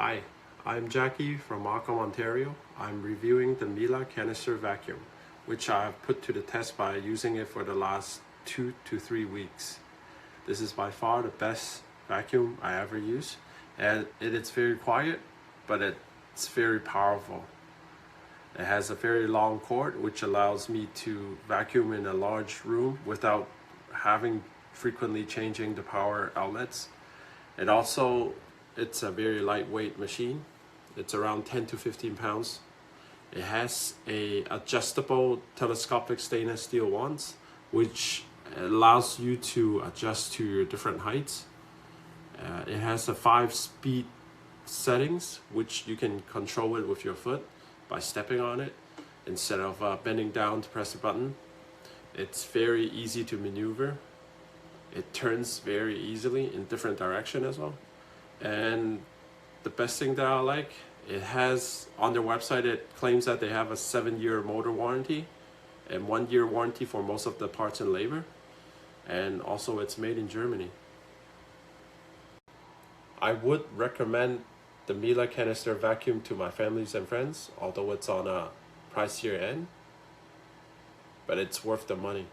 Hi, I'm Jackie from Markham, Ontario. I'm reviewing the Miele Canister Vacuum, which I have put to the test by using it for the last 2 to 3 weeks. This is by far the best vacuum I ever used, and it's very quiet, but it's very powerful. It has a very long cord, which allows me to vacuum in a large room without having frequently changing the power outlets. It's a very lightweight machine. It's around 10 to 15 pounds. It has a adjustable telescopic stainless steel wands, which allows you to adjust to your different heights. It has a 5-speed settings, which you can control it with your foot by stepping on it instead of bending down to press the button. It's very easy to maneuver. It turns very easily in different direction as well. And the best thing that I like, it has on their website, it claims that they have a 7-year motor warranty and 1-year warranty for most of the parts and labor. And also it's made in Germany. I would recommend the Miele Canister Vacuum to my families and friends, although it's on a pricier end, but it's worth the money.